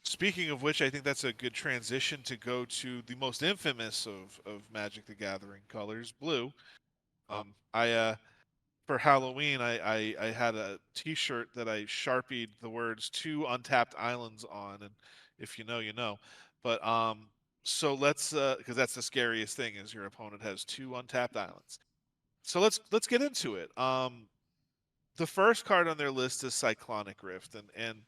Speaking of which, I think that's a good transition to go to the most infamous of Magic the Gathering colors, blue. I for Halloween, I had a T-shirt that I sharpied the words "Two Untapped Islands" on, and if you know, you know. But so let's because that's the scariest thing is your opponent has two untapped islands. So let's get into it. The first card on their list is Cyclonic Rift, and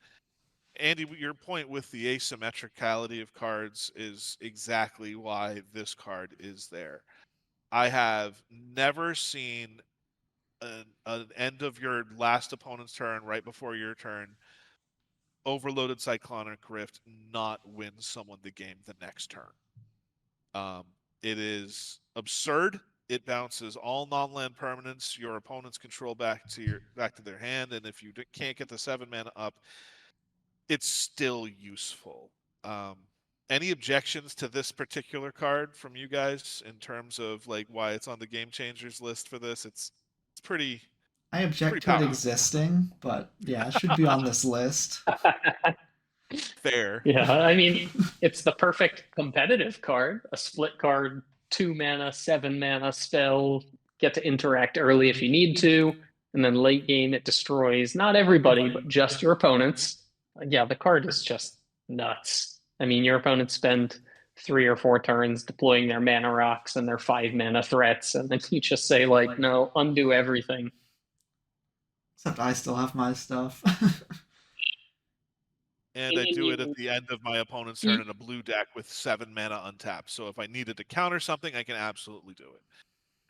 Andy, your point with the asymmetricality of cards is exactly why this card is there. I have never seen an end of your last opponent's turn, right before your turn, overloaded Cyclonic Rift not win someone the game the next turn. It is absurd. It bounces all non-land permanents your opponents control back to their hand, and if you can't get the 7 mana up, it's still useful. Um, any objections to this particular card from you guys in terms of like why it's on the game changers list for this? It's pretty I object pretty to it powerful. existing, but yeah, it should be on this list. Fair. Yeah, I mean, it's the perfect competitive card. A split card, 2 mana, 7 mana spell, get to interact early if you need to, and then late game it destroys not everybody, but just your opponents. Yeah, the card is just nuts. I mean, your opponents spend 3 or 4 turns deploying their mana rocks and their 5 mana threats, and then you just say, like, no, undo everything. Except I still have my stuff. And I do it at the end of my opponent's turn in a blue deck with 7 mana untapped. So if I needed to counter something, I can absolutely do it.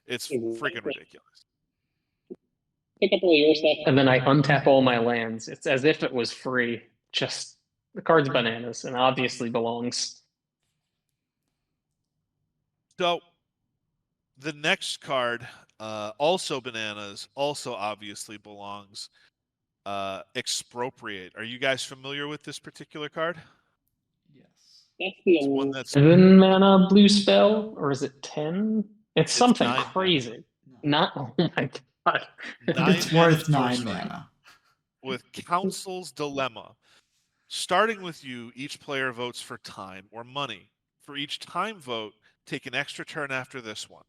It's freaking ridiculous. Pick up all your stuff, and then I untap all my lands. It's as if it was free. Just the card's bananas and obviously belongs. So the next card, also bananas, also obviously belongs. Expropriate. Are you guys familiar with this particular card? Yes. That's the It's one that's 7 mana blue spell, or is it 10? It's something 9 crazy. Not, oh my god. It's worth 9 mana. With Council's Dilemma. Starting with you, each player votes for time or money. For each time vote, take an extra turn after this one.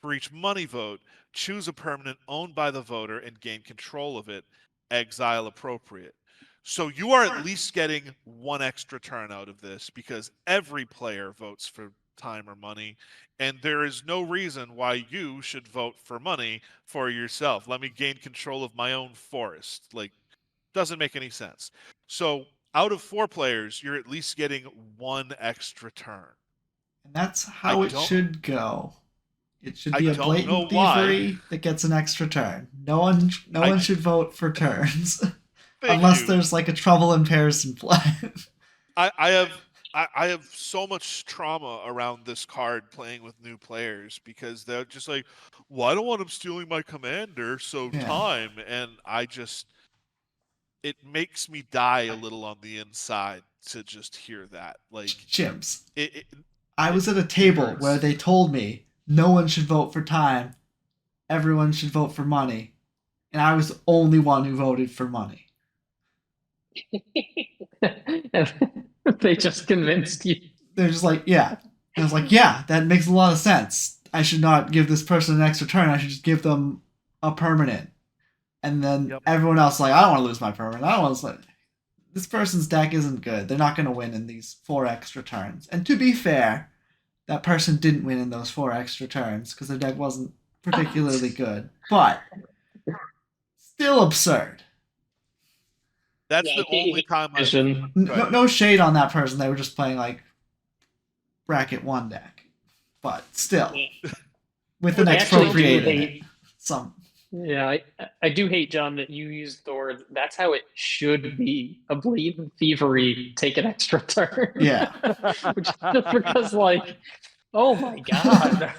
For each money vote, choose a permanent owned by the voter and gain control of it. Exile appropriate. So you are at least getting one extra turn out of this because every player votes for time or money, and there is no reason why you should vote for money for yourself. Let me gain control of my own forest. Like, doesn't make any sense. So out of 4 players, you're at least getting one extra turn. And that's how it should go. It should be a blatant thievery that gets an extra turn. No one should vote for turns. Unless there's like a trouble in pairs in play. I have so much trauma around this card playing with new players because they're just like, well, I don't want him stealing my commander, so time. And it makes me die a little on the inside to just hear that. Like, Chimps. I was at a table where they told me no one should vote for time, everyone should vote for money, and I was the only one who voted for money. They just convinced you. They're just like, yeah. And I was like, yeah, that makes a lot of sense. I should not give this person an extra turn. I should just give them a permanent. And then everyone else like, I don't want to lose my permanent. I don't want to lose. This person's deck isn't good. They're not going to win in these 4 extra turns. And to be fair, that person didn't win in those 4 extra turns because their deck wasn't particularly good. But still absurd. That's the only time no shade on that person. They were just playing like bracket 1 deck. But still, with an expropriated some. Yeah, I do hate, John, that you used the word. That's how it should be. A blatant thievery, take an extra turn. Yeah. Which is just because, like, oh my god.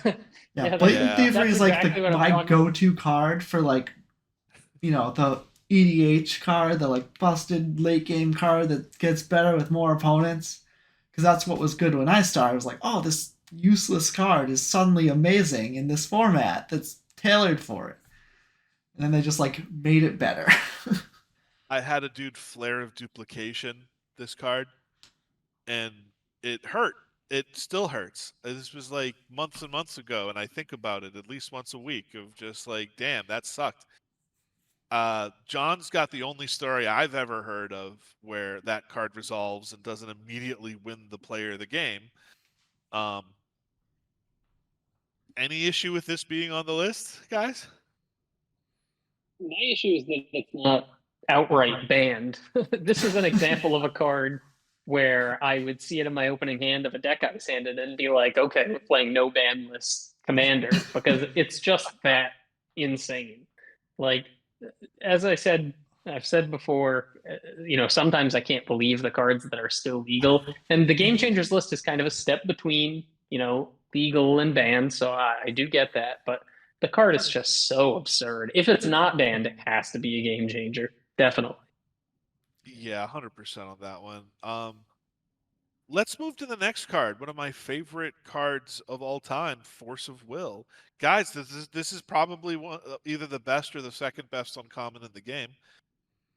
Blatant thievery is like my go-to card for like, the EDH card, the like busted late game card that gets better with more opponents. Because that's what was good when I started. I was like, oh, this useless card is suddenly amazing in this format that's tailored for it. And then they just like made it better. I had a dude Flare of Duplication this card. and it hurt. It still hurts. This was like months and months ago, and I think about it at least once a week of just like, damn, that sucked. John's got the only story I've ever heard of where that card resolves and doesn't immediately win the player the game. Any issue with this being on the list, guys? My issue is that it's not outright banned. This is an example of a card where I would see it in my opening hand of a deck I was handed and be like, okay, we're playing no banless commander because it's just that insane. Like, as I've said before, sometimes I can't believe the cards that are still legal. And the Game Changers list is kind of a step between, legal and banned. So I do get that. But the card is just so absurd. If it's not banned, it has to be a game changer. Definitely. Yeah, 100% on that one. Let's move to the next card. One of my favorite cards of all time, Force of Will. Guys, this is probably either the best or the second best uncommon in the game.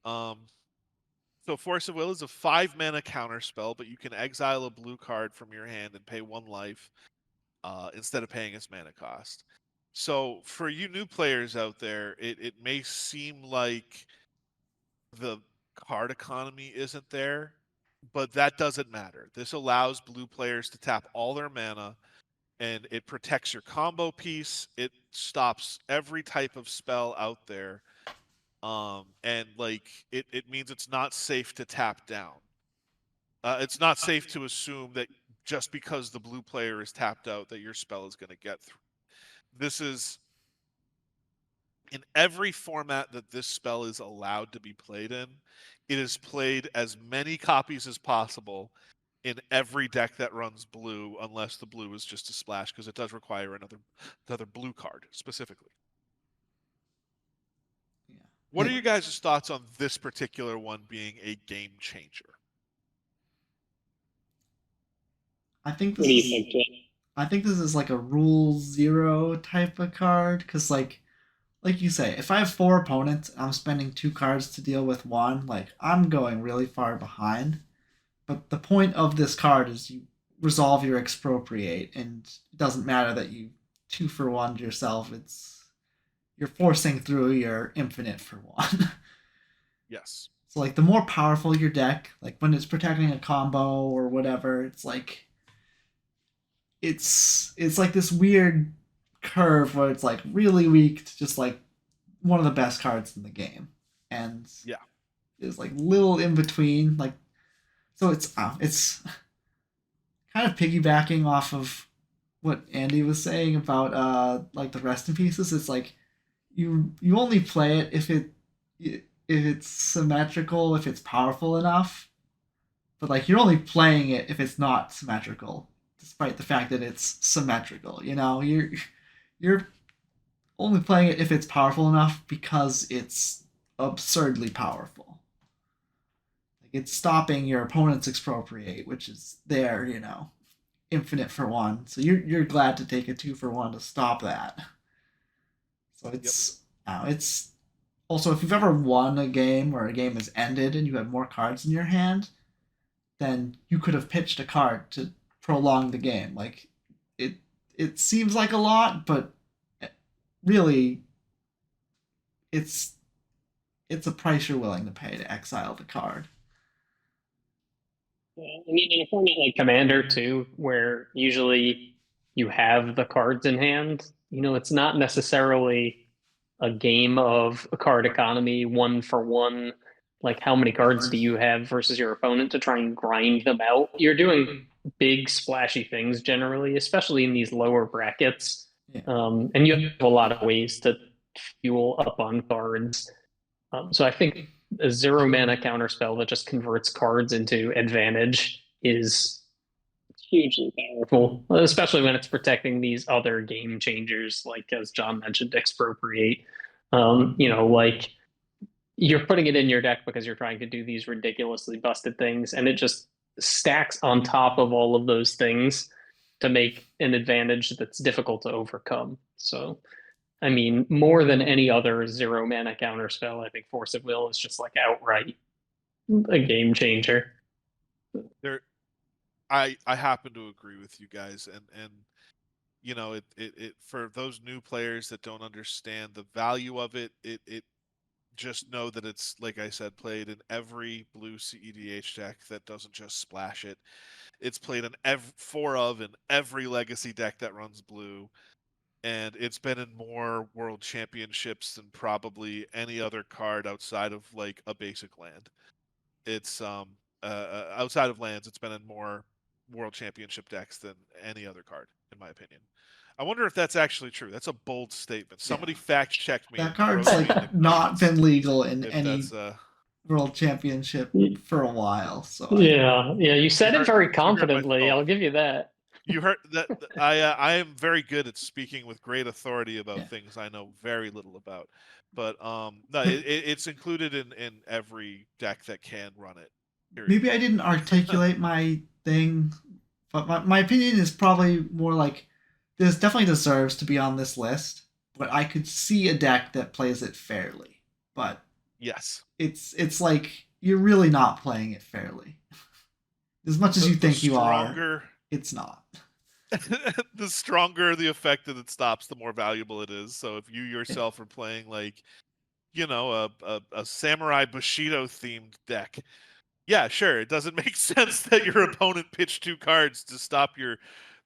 So Force of Will is a 5-mana counter spell, but you can exile a blue card from your hand and pay 1 life instead of paying its mana cost. So for you new players out there, it may seem like the card economy isn't there, but that doesn't matter. This allows blue players to tap all their mana, and it protects your combo piece. It stops every type of spell out there. And like it means it's not safe to tap down. It's not safe to assume that just because the blue player is tapped out that your spell is going to get through. This is in every format that this spell is allowed to be played in. It is played as many copies as possible in every deck that runs blue, unless the blue is just a splash, because it does require another blue card specifically. Yeah. What are you guys' thoughts on this particular one being a game changer? I think What this do you is. think, Jay? I think this is like a rule 0 type of card because like you say, if I have 4 opponents and I'm spending 2 cards to deal with one, like I'm going really far behind. But the point of this card is you resolve your expropriate, and it doesn't matter that you 2 for 1 yourself. You're forcing through your infinite for 1. Yes. So like the more powerful your deck, like when it's protecting a combo or whatever, it's like it's like this weird curve where it's like really weak to just like one of the best cards in the game, and yeah, there's like little in between, like so it's kind of piggybacking off of what Andy was saying about like the rest in pieces. It's like you only play it if it's symmetrical, if it's powerful enough, but like you're only playing it if it's not symmetrical, despite the fact that it's symmetrical. You're only playing it if it's powerful enough because it's absurdly powerful. Like it's stopping your opponent's expropriate, which is there, infinite for 1. So you're glad to take a 2 for 1 to stop that. So it's also, if you've ever won a game where a game has ended and you have more cards in your hand, then you could have pitched a card to prolong the game. Like it seems like a lot, but really it's a price you're willing to pay to exile the card. Yeah, I mean, in a format like Commander too, where usually you have the cards in hand, it's not necessarily a game of a card economy 1 for 1. Like how many cards do you have versus your opponent to try and grind them out? You're doing big splashy things generally, especially in these lower brackets. Yeah. And you have a lot of ways to fuel up on cards. So I think a 0 mana counterspell that just converts cards into advantage is hugely powerful, especially when it's protecting these other game changers, like as John mentioned, expropriate. Like you're putting it in your deck because you're trying to do these ridiculously busted things, and it just stacks on top of all of those things to make an advantage that's difficult to overcome. So I mean, more than any other 0 mana counterspell, I think Force of Will is just like outright a game changer. I happen to agree with you guys, and you know, it for those new players that don't understand the value of it, it just know that it's, like I said, played in every blue CEDH deck that doesn't just splash it. It's played in in every legacy deck that runs blue, and it's been in more world championships than probably any other card outside of like a basic land. It's outside of lands, it's been in more world championship decks than any other card, in my opinion. I wonder if that's actually true. That's a bold statement. Somebody fact check me That and card's throw me in the like not comments been legal in if any that's world championship for a while. So Yeah, you said it very you heard my confidently. skull. I'll give you that. You heard that I am very good at speaking with great authority about Yeah. things I know very little about. But no, it's included in every deck that can run it. Period. Maybe I didn't articulate my thing, but my opinion is probably more like this definitely deserves to be on this list, but I could see a deck that plays it fairly. But Yes, it's like you're really not playing it fairly. As much as you the think you are, stronger it's not. the stronger the effect that it stops, the more valuable it is. So if you yourself are playing like, you know, a samurai Bushido themed deck, yeah, sure, it doesn't make sense that your opponent pitched 2 cards to stop your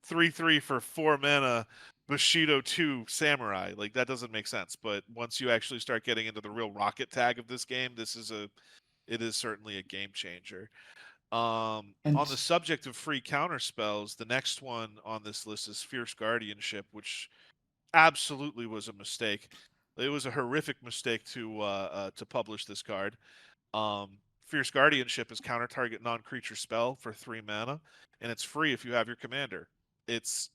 3/3 for 4 mana Bushido 2 samurai. Like that doesn't make sense. But once you actually start getting into the real rocket tag of this game, it is certainly a game changer. On And the subject of free counter spells, the next one on this list is Fierce Guardianship, which absolutely was a mistake. It was a horrific mistake to publish this card. Fierce Guardianship is counter target non-creature spell for 3 mana, and it's free if you have your commander. It's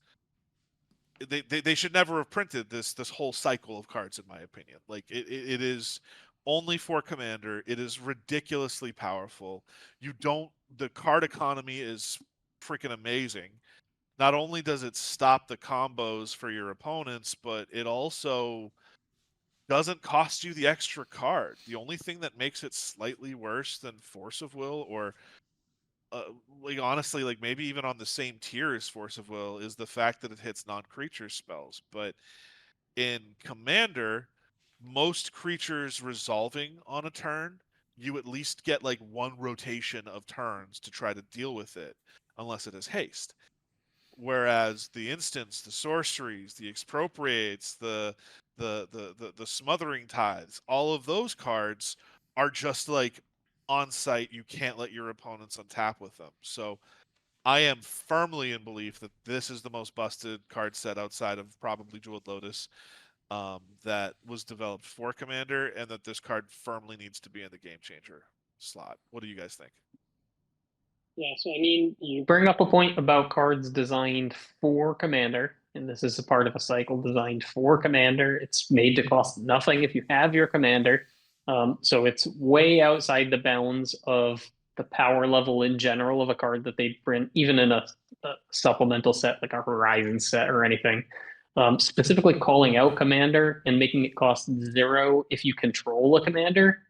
they should never have printed this whole cycle of cards, in my opinion. Like it is only for commander. It is ridiculously powerful. The card economy is freaking amazing. Not only does it stop the combos for your opponents, but it also doesn't cost you the extra card. The only thing that makes it slightly worse than Force of Will, or like honestly, like maybe even on the same tier as Force of Will, is the fact that it hits non-creature spells. But in Commander, most creatures resolving on a turn, you at least get like 1 rotation of turns to try to deal with it, unless it is haste. Whereas the instants, the sorceries, the expropriates, the smothering tithes, all of those cards are just like on site. You can't let your opponents untap with them. So I am firmly in belief that this is the most busted card set outside of probably Jeweled Lotus that was developed for Commander, and that this card firmly needs to be in the Game Changer slot. What do you guys think? Yeah, so I mean, you bring up a point about cards designed for Commander, and this is a part of a cycle designed for Commander. It's made to cost nothing if you have your Commander. So it's way outside the bounds of the power level in general of a card that they print, even in a supplemental set like a Horizon set or anything. Specifically calling out Commander and making it cost 0 if you control a Commander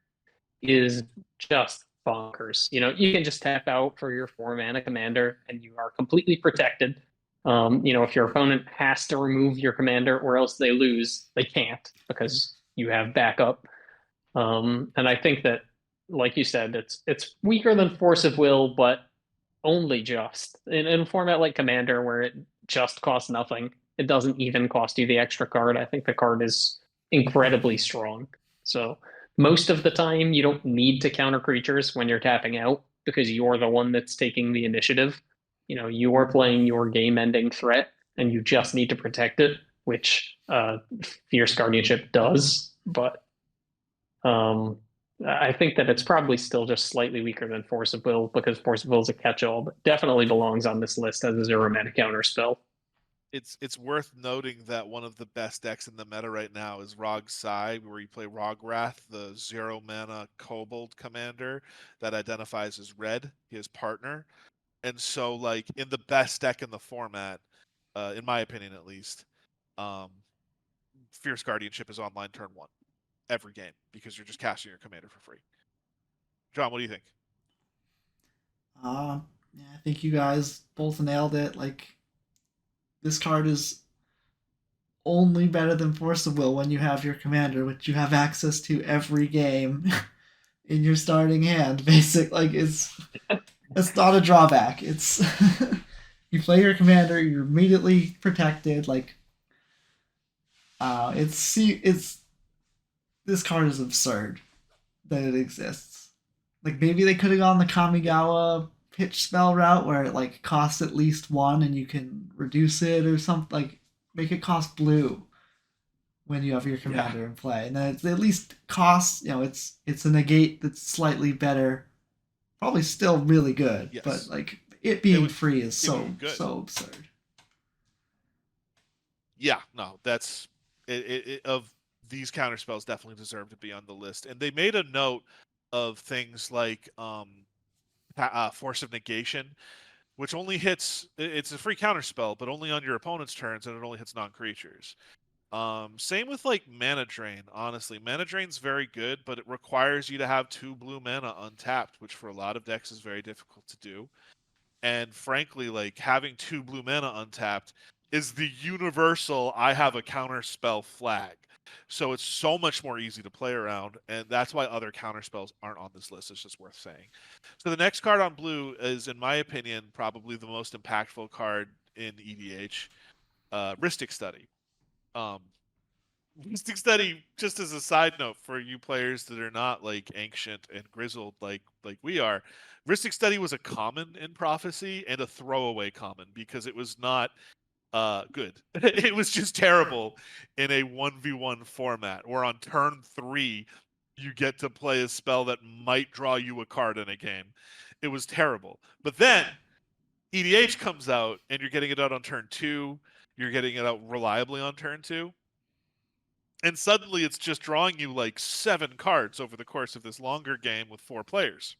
is just bonkers. You can just tap out for your 4 mana commander and you are completely protected. If your opponent has to remove your commander or else they lose, they can't because you have backup. And I think that, like you said, it's weaker than Force of Will, but only just. In a format like Commander where it just costs nothing, it doesn't even cost you the extra card. I think the card is incredibly strong. So most of the time, you don't need to counter creatures when you're tapping out because you're the one that's taking the initiative. You are playing your game-ending threat, and you just need to protect it, which Fierce Guardianship does. But I think that it's probably still just slightly weaker than Force of Will because Force of Will is a catch-all, but definitely belongs on this list as a 0 mana counter spell. It's worth noting that one of the best decks in the meta right now is Rog Sai, where you play Rogwrath, the 0 mana kobold commander that identifies as red, his partner. And so, like, in the best deck in the format, in my opinion at least, Fierce Guardianship is online turn 1 every game because you're just casting your commander for free. John, what do you think? Yeah, I think you guys both nailed it. Like, this card is only better than Force of Will when you have your commander, which you have access to every game in your starting hand. Like, it's not a drawback. It's you play your commander, you're immediately protected. Like, it's this card is absurd that it exists. Like, maybe they could have gone the Kamigawa pitch spell route where it like costs at least one and you can reduce it or something, like make it cost blue when you have your commander in play, and then it's at least costs, it's a negate that's slightly better, probably still really good, Yes. but like it being free is so absurd. Yeah, no, that's of these counter spells definitely deserve to be on the list, and they made a note of things like Force of Negation, which only hits, it's a free counter spell, but only on your opponent's turns, and it only hits non-creatures. Same with like Mana Drain. Honestly, Mana Drain's very good, but it requires you to have 2 blue mana untapped, which for a lot of decks is very difficult to do. And frankly, like having 2 blue mana untapped is the universal I have a counter spell flag. So it's so much more easy to play around, and that's why other counter spells aren't on this list. It's just worth saying. So the next card on blue is, in my opinion, probably the most impactful card in EDH, Rhystic Study. Rhystic Study, just as a side note for you players that are not like ancient and grizzled like we are, Rhystic Study was a common in Prophecy and a throwaway common because it was not good. It was just terrible in a 1v1 format, where on turn 3 you get to play a spell that might draw you a card in a game. It was terrible. But then EDH comes out and you're getting it out on turn 2, you're getting it out reliably on turn 2. And suddenly it's just drawing you like 7 cards over the course of this longer game with 4 players.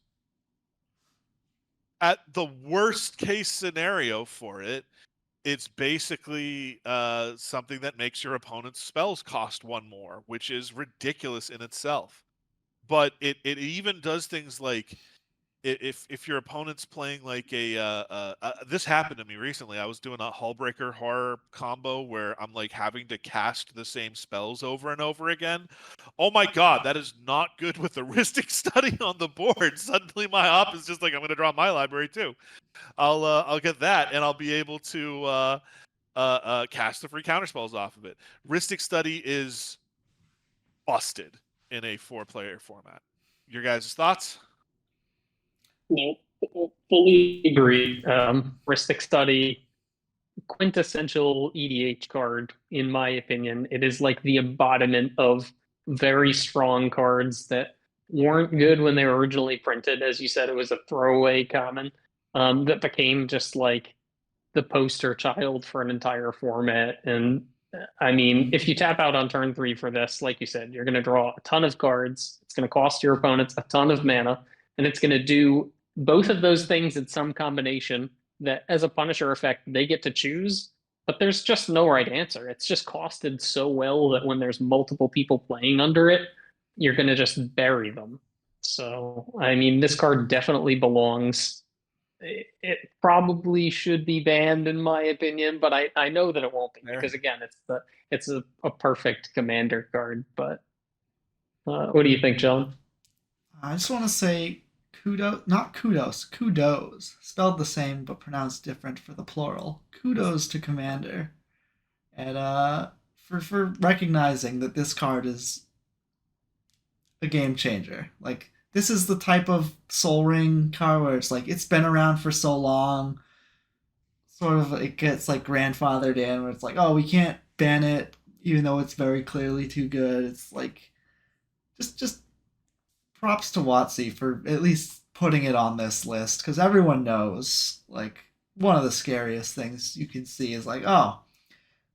At the worst case scenario for it, it's basically something that makes your opponent's spells cost 1 more, which is ridiculous in itself. But it even does things like, if your opponent's playing like this happened to me recently. I was doing a Hullbreaker horror combo where I'm like having to cast the same spells over and over again. Oh my god, that is not good with the Rhystic Study on the board. Suddenly my op is just like, I'm going to draw my library too. I'll get that, and I'll be able to cast the free counterspells off of it. Rhystic Study is busted in a 4-player format. Your guys' thoughts? No, fully agree. Rhystic Study, quintessential EDH card, in my opinion. It is like the embodiment of very strong cards that weren't good when they were originally printed. As you said, it was a throwaway common that became just like the poster child for an entire format. And I mean, if you tap out on turn 3 for this, like you said, you're going to draw a ton of cards. It's going to cost your opponents a ton of mana, and it's going to do both of those things in some combination that, as a Punisher effect, they get to choose. But there's just no right answer. It's just costed so well that when there's multiple people playing under it, you're going to just bury them. So, I mean, this card definitely belongs. It probably should be banned, in my opinion, but I know that it won't be, because again, it's a perfect commander card. But what do you think, John? I just want to say kudos, spelled the same but pronounced different for the plural. Kudos to Commander, and for recognizing that this card is a game changer. Like, this is the type of Soul Ring card where it's like, it's been around for so long, sort of it gets like grandfathered in, where it's like, oh, we can't ban it even though it's very clearly too good. It's like, just props to WOTC for at least putting it on this list, because everyone knows, like, one of the scariest things you can see is like, oh,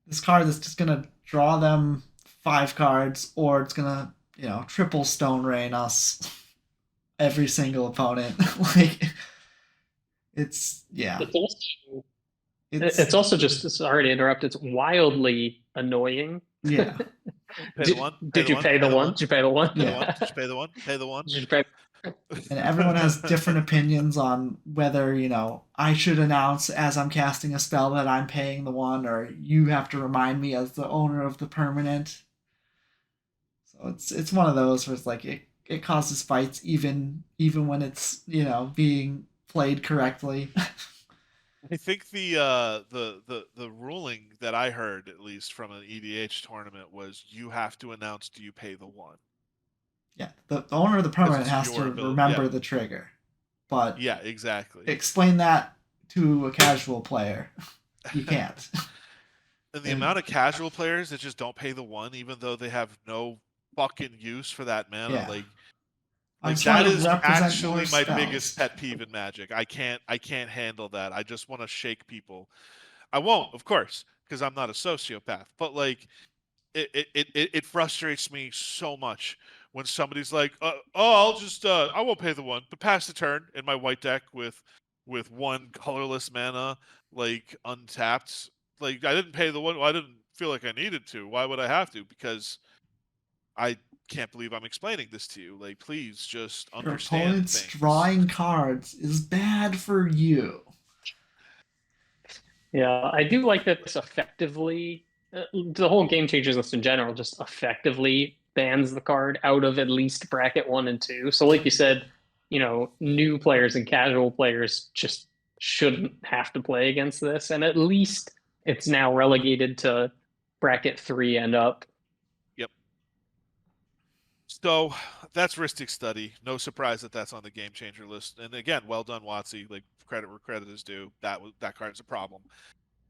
this card is just gonna draw them 5 cards, or it's gonna, triple Stone Rain us every single opponent. Like, it's It's also just, sorry to interrupt, it's wildly annoying. Yeah. Did you pay the one? Did you pay the one? Did you pay the one? Pay the one. Did you pay? And everyone has different opinions on whether, I should announce as I'm casting a spell that I'm paying the one, or you have to remind me as the owner of the permanent. So it's one of those where it's like it causes fights even when it's, being played correctly. I think the ruling that I heard, at least from an EDH tournament, was you have to announce, do you pay the one? Yeah, the owner of the Because permanent it's has your to ability. remember Yeah, the trigger. But yeah, exactly. explain that to a casual player. You can't. And the amount of casual players that just don't pay the one, even though they have no fucking use for that mana, Yeah. I'm like just trying that to is represent your actually my biggest spells. pet peeve in Magic. I can't handle that. I just want to shake people. I won't, of course, because I'm not a sociopath. But like, it frustrates me so much when somebody's like, "Oh, I won't pay the one, but pass the turn." In my white deck with one colorless mana, like untapped, like I didn't pay the one. Well, I didn't feel like I needed to. Why would I have to? Because I can't believe I'm explaining this to you. Like, please just Your understand opponent's things. drawing cards is bad for you. Yeah, I do like that this effectively, the whole Game Changers list in general just effectively bans the card out of at least bracket 1 and 2. So, like you said, new players and casual players just shouldn't have to play against this. And at least it's now relegated to bracket 3 and up. Yep. So that's Ristic Study. No surprise that that's on the game changer list. And again, well done, WotC. Like, credit where credit is due. That card's a problem.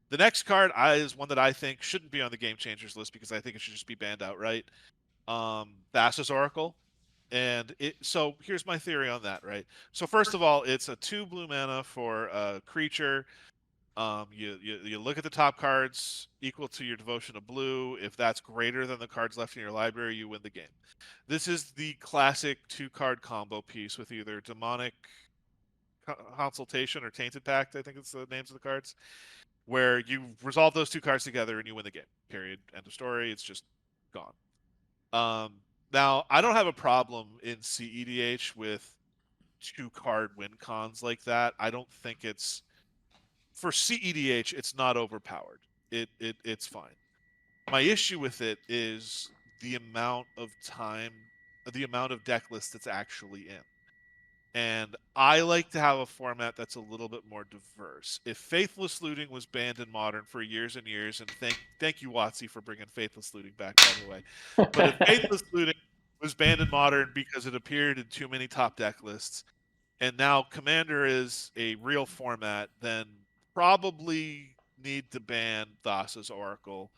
The next card is one that I think shouldn't be on the game changers list because I think it should just be banned outright. Thassa's Oracle. And so here's my theory on that, right? So first of all, it's a 2 blue mana for a creature. You look at the top cards equal to your devotion of blue. If that's greater than the cards left in your library, you win the game. This is the classic 2-card combo piece with either Demonic Consultation or Tainted Pact, I think it's the names of the cards, where you resolve those 2 cards together and you win the game. Period. End of story. It's just gone. Now, I don't have a problem in CEDH with 2-card win cons like that. I don't think it's for CEDH, it's not overpowered. It's fine. My issue with it is the amount of time, the amount of deck list that's actually in. And I like to have a format that's a little bit more diverse. If Faithless Looting was banned in Modern for years and years, and thank you, WotC, for bringing Faithless Looting back, by the way. But if Faithless Looting was banned in Modern because it appeared in too many top deck lists, and now Commander is a real format, then probably need to ban Thassa's Oracle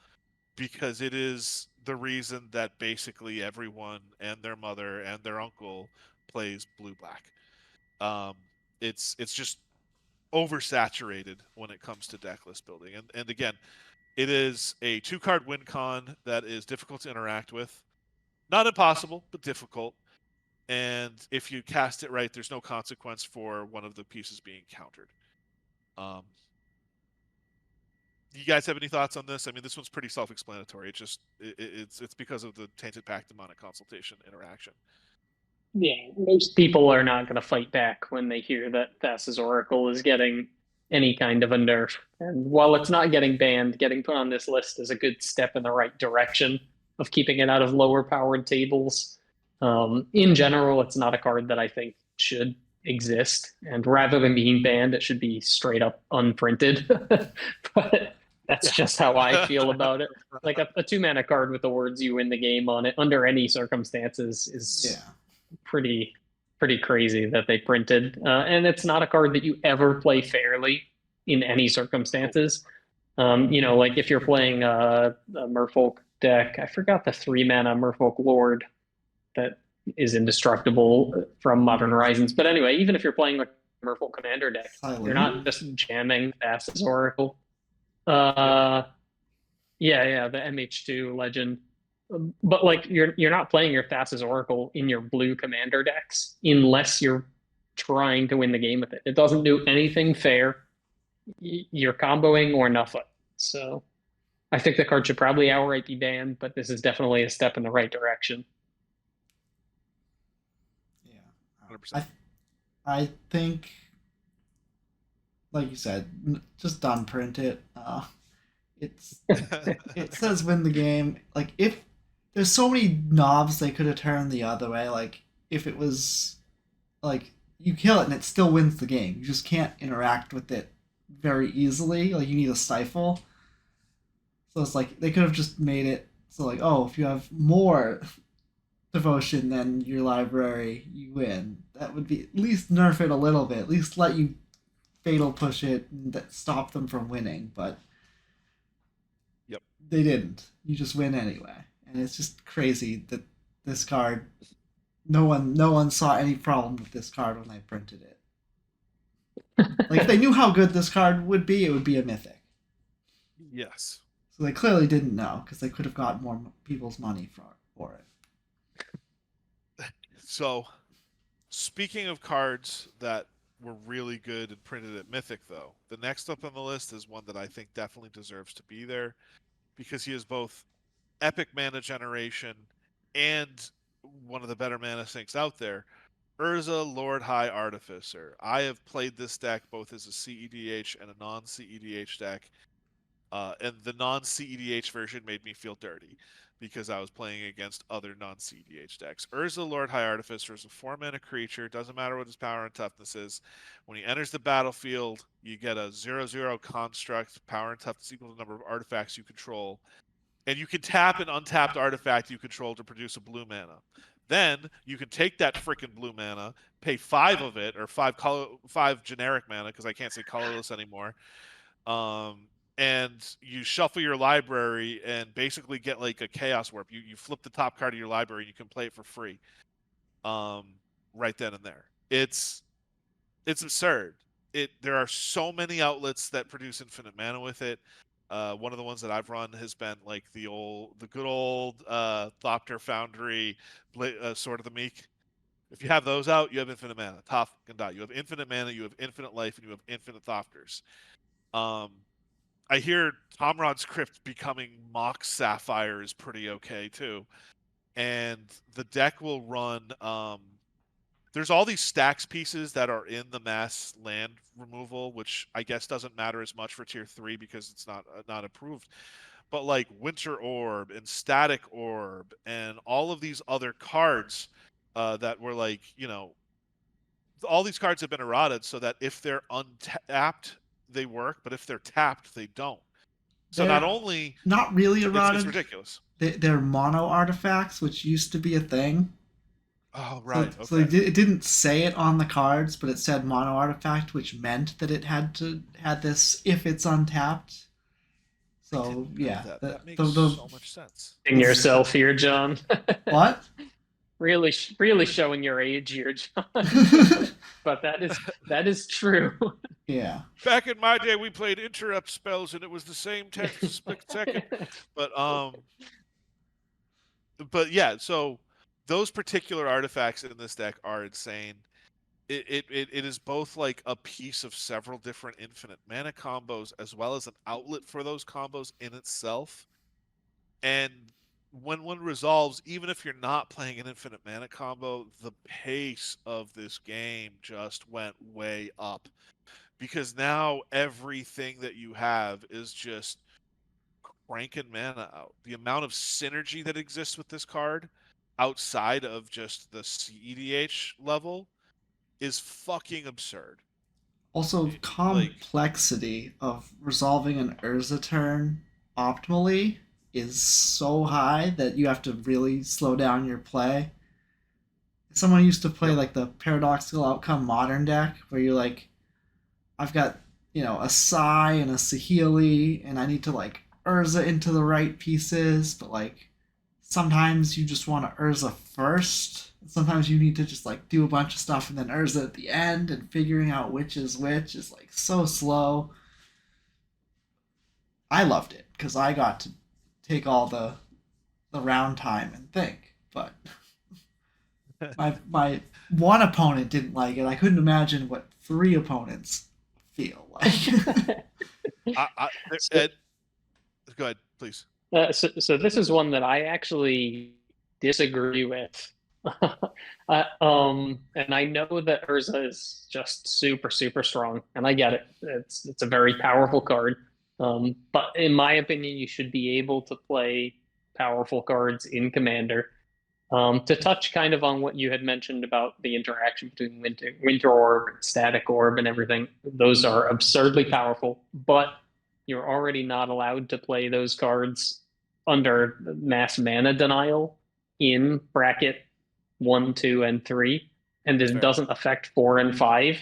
because it is the reason that basically everyone and their mother and their uncle plays blue-black. Um, it's just oversaturated when it comes to deck list building. And again, it is a 2-card win con that is difficult to interact with. Not impossible, but difficult. And if you cast it right, there's no consequence for one of the pieces being countered. You guys have any thoughts on this? I mean, this one's pretty self-explanatory. It's because of the Tainted Pact demonic consultation interaction. Yeah, most people are not going to fight back when they hear that Thassa's Oracle is getting any kind of a nerf. And while it's not getting banned, getting put on this list is a good step in the right direction of keeping it out of lower powered tables. In general, it's not a card that I think should exist. And rather than being banned, it should be straight up unprinted. But that's just how I feel about it. Like a 2-mana card with the words "you win the game" on it under any circumstances is pretty crazy that they printed. And it's not a card that you ever play fairly in any circumstances. Like if you're playing a Merfolk deck, I forgot the 3-mana Merfolk Lord that is indestructible from Modern Horizons. But anyway, even if you're playing like Merfolk Commander deck, you're not just jamming Thassa's Oracle. Yeah, the MH2 legend. But like you're not playing your Thassa's Oracle in your blue commander decks unless you're trying to win the game with it. It doesn't do anything fair. You're comboing or nothing. So I think the card should probably outright be banned, but this is definitely a step in the right direction. Yeah. 100%. I think, like you said, just done print it. It says win the game. Like, if there's so many knobs they could have turned the other way. Like, if it was like you kill it and it still wins the game, you just can't interact with it very easily. Like, you need a stifle. So it's like they could have just made it so, like, oh, if you have more devotion than your library, you win. That would be, at least nerf it a little bit. At least let you fatal push it and stop them from winning. But Yep. they didn't. You just win anyway, and it's just crazy that this card. No one saw any problem with this card when they printed it. Like, if they knew how good this card would be, it would be a mythic. Yes. So they clearly didn't know, because they could have got more people's money for it. So, speaking of cards that were really good and printed at Mythic, though, the next up on the list is one that I think definitely deserves to be there, because he is both epic mana generation and one of the better mana sinks out there. Urza, Lord High Artificer. I have played this deck both as a CEDH and a non-CEDH deck. And the non-CEDH version made me feel dirty because I was playing against other non-CEDH decks. Urza, Lord High Artificer, is a 4-mana creature. Doesn't matter what his power and toughness is. When he enters the battlefield, you get a 0/0 construct. Power and toughness equal to the number of artifacts you control. And you can tap an untapped artifact you control to produce a blue mana. Then you can take that freaking blue mana, pay 5 of it, or 5 generic mana, because I can't say colorless anymore. And you shuffle your library and basically get like a chaos warp. You flip the top card of your library and you can play it for free. Right then and there. It's absurd. There are so many outlets that produce infinite mana with it. One of the ones that I've run has been like the good old Thopter Foundry, Sword of the Meek. If you have those out, you have infinite mana. Top can die. You have infinite mana, you have infinite life, and you have infinite Thopters. I hear Tomrod's Crypt becoming Mox Sapphire is pretty okay too. And the deck will run there's all these stacks pieces that are in the mass land removal, which I guess doesn't matter as much for tier 3 because it's not approved. But like Winter Orb and Static Orb and all of these other cards that were like, all these cards have been errated so that if they're untapped, they work, but if they're tapped, they don't. So They're not only not really erotic. It's ridiculous. They're mono artifacts, which used to be a thing. Oh, right. So it didn't say it on the cards, but it said mono artifact, which meant that it had this if it's untapped. So yeah, that makes so much sense. In yourself here, John. What? Really showing your age here, John. But that is true. Yeah. Back in my day, we played interrupt spells, and it was the same 10th second. But yeah, so those particular artifacts in this deck are insane. It is both like a piece of several different infinite mana combos, as well as an outlet for those combos in itself. And when one resolves, even if you're not playing an infinite mana combo, the pace of this game just went way up. Because now everything that you have is just cranking mana out. The amount of synergy that exists with this card outside of just the CEDH level is fucking absurd. Also, complexity of resolving an Urza turn optimally is so high that you have to really slow down your play. Someone used to play like the Paradoxical Outcome Modern deck, where you're like, I've got, a Sai and a Saheeli, and I need to like Urza into the right pieces, but like sometimes you just want to Urza first. Sometimes you need to just like do a bunch of stuff and then Urza at the end, and figuring out which is which is like so slow. I loved it because I got to take all the round time and think, but my one opponent didn't like it. I couldn't imagine what 3 opponents feel like. Ed, go ahead, please. So this is one that I actually disagree with And I know that Urza is just super, super strong, and I get it. It's a very powerful card. But in my opinion, you should be able to play powerful cards in Commander. To touch kind of on what you had mentioned about the interaction between Winter Orb, Static Orb, and everything, those are absurdly powerful, but you're already not allowed to play those cards under mass mana denial in bracket 1, 2, and 3, and it Fair. doesn't affect 4 and 5.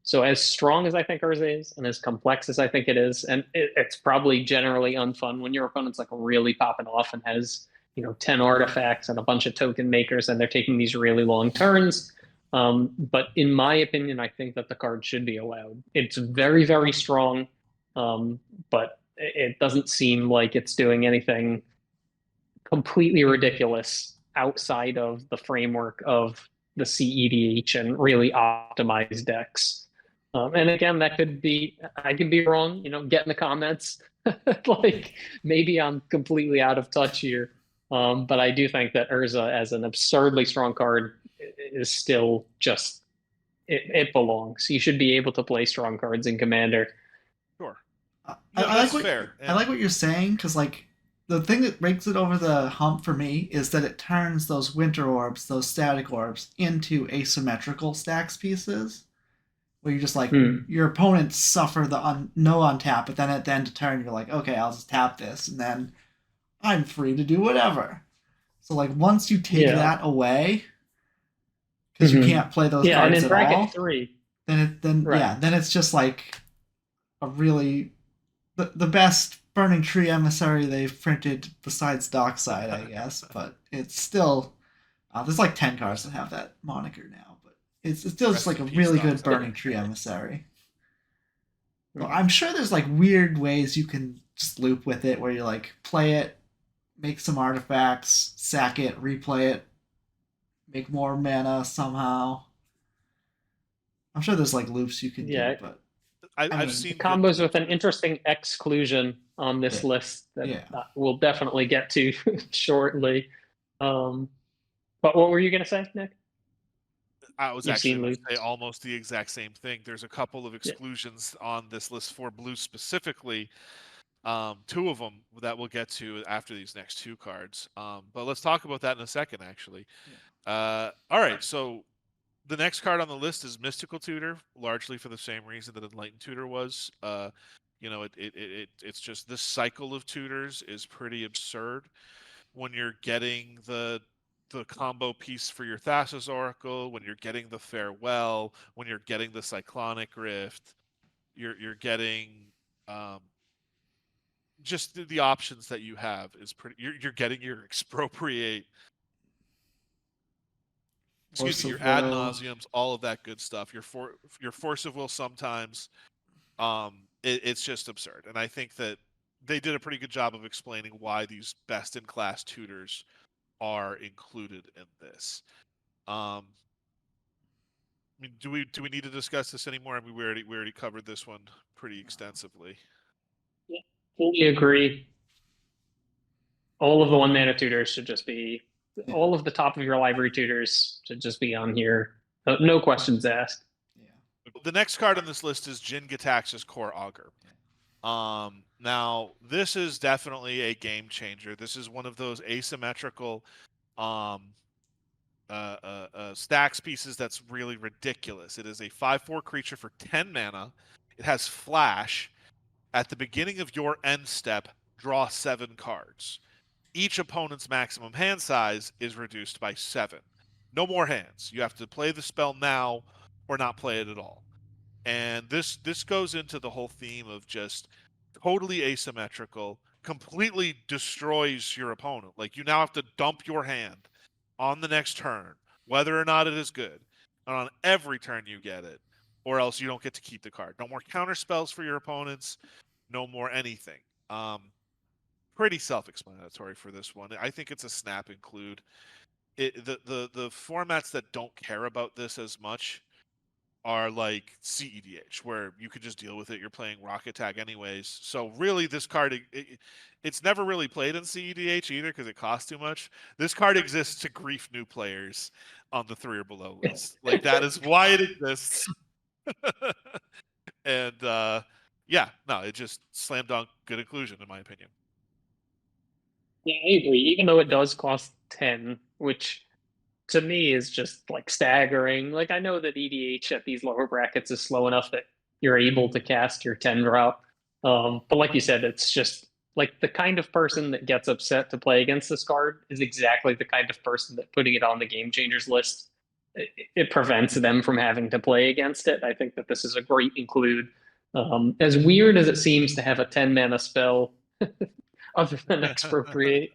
So as strong as I think ours is, and as complex as I think it is, and it's probably generally unfun when your opponent's like really popping off and has 10 artifacts and a bunch of token makers, and they're taking these really long turns. But in my opinion, I think that the card should be allowed. It's very, very strong, but it doesn't seem like it's doing anything completely ridiculous outside of the framework of the CEDH and really optimized decks. And again, that could be, I could be wrong, get in the comments. Like maybe I'm completely out of touch here. But I do think that Urza, as an absurdly strong card, is still just, it belongs. You should be able to play strong cards in Commander. Sure. I that's like fair. I like what you're saying, because like the thing that breaks it over the hump for me is that it turns those Winter Orbs, those Static Orbs, into asymmetrical stacks pieces, where you just like your opponents suffer the no untap, but then at the end of turn you're like, okay, I'll just tap this, and then I'm free to do whatever. So like once you take that away, because you can't play those cards and in at bracket all, 3, then right. then it's just like a really the best Burning Tree emissary they've printed besides Dockside, I guess. But it's still there's like 10 cards that have that moniker now, but it's still just like a really good Burning Tree emissary. So I'm sure there's like weird ways you can just loop with it, where you like play it, make some artifacts, sack it, replay it, make more mana somehow. I'm sure there's like loops you can do, but I've seen combos with an interesting exclusion on this list that we'll definitely get to shortly. But what were you going to say, Nick? I was actually going to say almost the exact same thing. There's a couple of exclusions on this list for blue specifically. 2 of them that we'll get to after these next 2 cards. But let's talk about that in a second, actually. All right, so the next card on the list is Mystical Tutor, largely for the same reason that Enlightened Tutor was. It's just this cycle of tutors is pretty absurd. When you're getting the combo piece for your Thassa's Oracle, when you're getting the Farewell, when you're getting the Cyclonic Rift, you're getting just the options that you have is pretty. You're getting your Expropriate. Excuse me, your ad nauseums, all of that good stuff. Your force of will sometimes. It's just absurd, and I think that they did a pretty good job of explaining why these best-in-class tutors are included in this. I mean, do we need to discuss this anymore? I mean, we already covered this one pretty extensively. Yeah, fully agree. All of the 1-mana tutors should just be all of the top of your library tutors should just be on here. No questions asked. The next card on this list is Jin Gitaxia's Core Augur. Now, this is definitely a game changer. This is one of those asymmetrical stacks pieces that's really ridiculous. It is a 5/4 creature for 10 mana. It has flash. At the beginning of your end step, draw 7 cards. Each opponent's maximum hand size is reduced by 7. No more hands. You have to play the spell now or not play it at all. And this goes into the whole theme of just totally asymmetrical, completely destroys your opponent. Like, you now have to dump your hand on the next turn, whether or not it is good. And on every turn you get it, or else you don't get to keep the card. No more counter spells for your opponents, no more anything. Pretty self-explanatory for this one. I think it's a snap include. The formats that don't care about this as much are like CEDH, where you could just deal with it. You're playing Rocket Tag anyways. So really, this card, it's never really played in CEDH either because it costs too much. This card exists to grief new players on the 3 or below list. Like, that is why it exists. And yeah, no, it just slam dunk good inclusion in my opinion. Yeah, I agree. Even though it does cost 10, which to me is just like staggering. Like I know that EDH at these lower brackets is slow enough that you're able to cast your 10 drop. But like you said, it's just like the kind of person that gets upset to play against this card is exactly the kind of person that putting it on the game changers list, it prevents them from having to play against it. I think that this is a great include. As weird as it seems to have a 10 mana spell other than expropriate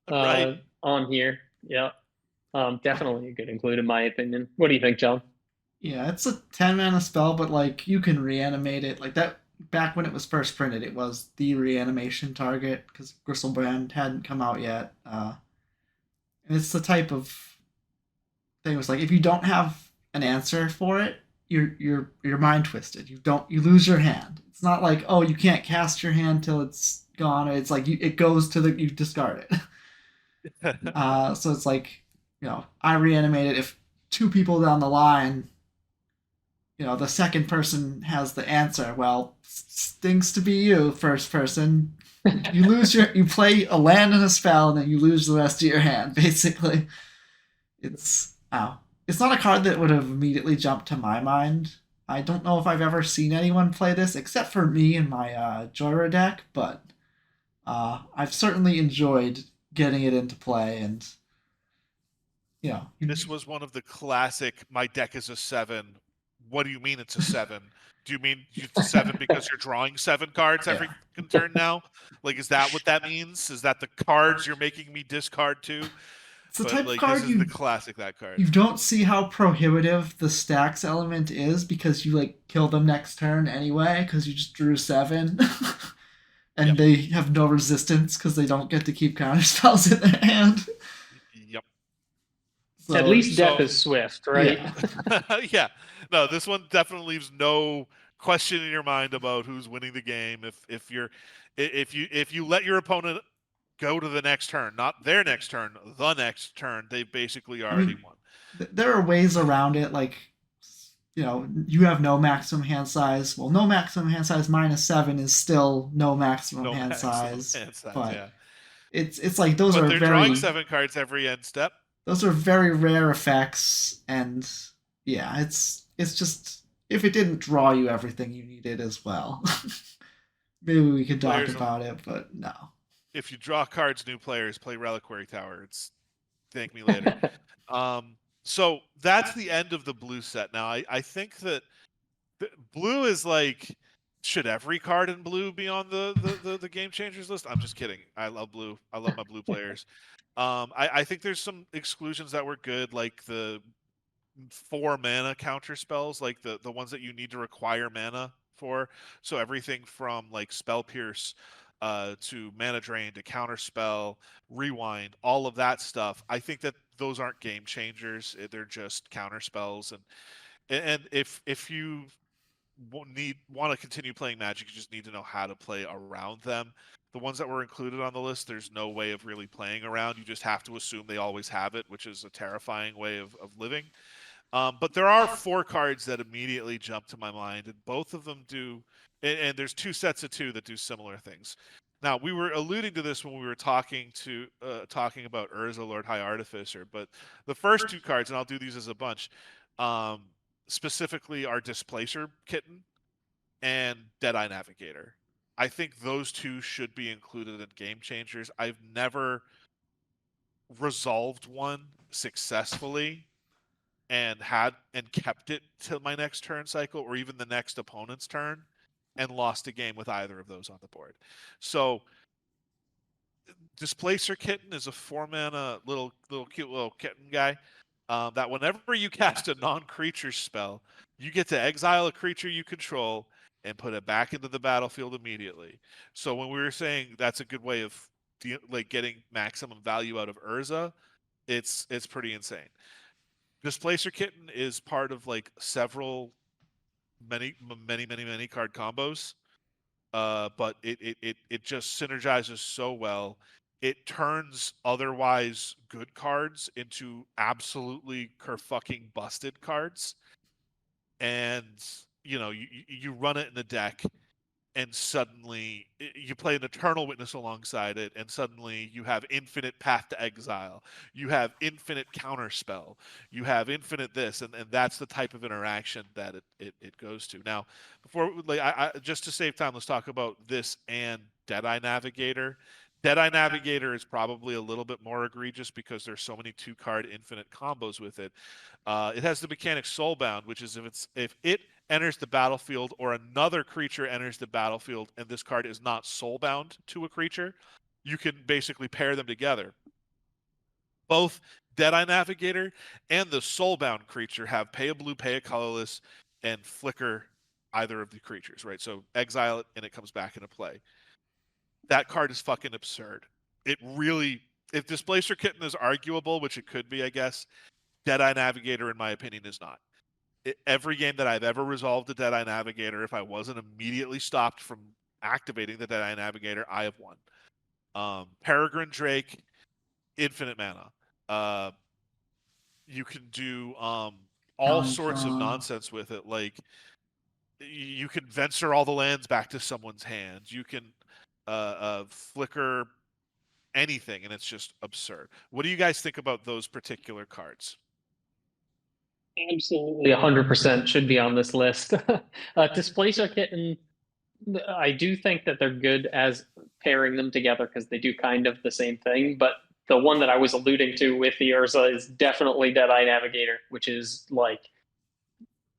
Right. on here. Yeah. Definitely a good include in my opinion. What do you think, John? Yeah, it's a 10 mana spell, but like you can reanimate it. Like that back when it was first printed, it was the reanimation target because Gristlebrand hadn't come out yet. And it's the type of thing was like if you don't have an answer for it, you're mind twisted. You lose your hand. It's not like, oh, you can't cast your hand till it's gone. It's like it goes to you discard it. So it's like, I reanimate it. If 2 people down the line, the second person has the answer, well, stinks to be you, first person. You play a land and a spell, and then you lose the rest of your hand. Basically, it's not a card that would have immediately jumped to my mind. I don't know if I've ever seen anyone play this except for me in my Joyra deck, but I've certainly enjoyed getting it into play, and this was one of the classic. My deck is a 7. What do you mean it's a 7? Do you mean it's a 7 because you're drawing 7 cards every turn now? Like, is that what that means? Is that the cards you're making me discard too? It's the type of card this is the classic that card. You don't see how prohibitive the stacks element is because you like kill them next turn anyway because you just drew 7. And they have no resistance because they don't get to keep counter spells in their hand. Yep. So, at least death is swift, right? Yeah. Yeah. No, this one definitely leaves no question in your mind about who's winning the game. If you let your opponent go to the next turn, not their next turn, the next turn, they basically already won. There are ways around it, like you have no maximum hand size. Well, no maximum hand size -7 is still no maximum hand size. But yeah. It's like those are they're drawing 7 cards every end step. Those are very rare effects, and yeah, it's just if it didn't draw you everything you needed as well. Maybe we could talk about it, but no. If you draw cards, new players play Reliquary Tower. It's thank me later. So that's the end of the blue set. Now I think that blue is like, should every card in blue be on the game changers list? I'm just kidding. I love blue. I love my blue players. I think there's some exclusions that were good, like the 4 mana counter spells, like the ones that you need to require mana for. So everything from like Spell Pierce to Mana Drain to Counter Spell, Rewind, all of that stuff. I think that those aren't game changers. They're just counter spells. And if you want to continue playing Magic, you just need to know how to play around them. The ones that were included on the list, there's no way of really playing around. You just have to assume they always have it, which is a terrifying way of living. But there are 4 cards that immediately jump to my mind, and both of them do. And there's 2 sets of 2 that do similar things. Now, we were alluding to this when we were talking about Urza, Lord High Artificer, but the first 2 cards, and I'll do these as a bunch, specifically are Displacer Kitten and Deadeye Navigator. I think those 2 should be included in game changers. I've never resolved one successfully and kept it till my next turn cycle or even the next opponent's turn and lost a game with either of those on the board. So Displacer Kitten is a 4 mana cute little kitten guy that whenever you cast a non-creature spell, you get to exile a creature you control and put it back into the battlefield immediately. So when we were saying that's a good way of getting maximum value out of Urza, it's pretty insane. Displacer Kitten is part of like several many card combos. But it just synergizes so well. It turns otherwise good cards into absolutely fucking busted cards. And you run it in the deck, and suddenly you play an Eternal Witness alongside it, and suddenly you have infinite Path to Exile, you have infinite Counterspell, you have infinite this, and that's the type of interaction that it goes to. Now, before I just to save time, let's talk about this and Deadeye Navigator. Deadeye Navigator is probably a little bit more egregious because there's so many 2-card infinite combos with it. It has the mechanic Soulbound, which is if it enters the battlefield or another creature enters the battlefield and this card is not soulbound to a creature, you can basically pair them together. Both Deadeye Navigator and the soulbound creature have pay a blue, pay a colorless, and flicker either of the creatures, right? So exile it and it comes back into play. That card is fucking absurd. It really, if Displacer Kitten is arguable, which it could be, I guess, Deadeye Navigator, in my opinion, is not. Every game that I've ever resolved a Deadeye Navigator, if I wasn't immediately stopped from activating the Deadeye Navigator, I have won. Peregrine Drake, infinite mana. You can do all sorts of nonsense with it. Like, you can Venser all the lands back to someone's hands. You can flicker anything, and it's just absurd. What do you guys think about those particular cards? Absolutely 100% should be on this list. Displacer Kitten, I do think that they're good as pairing them together because they do kind of the same thing. But the one that I was alluding to with the Urza is definitely Deadeye Navigator, which is like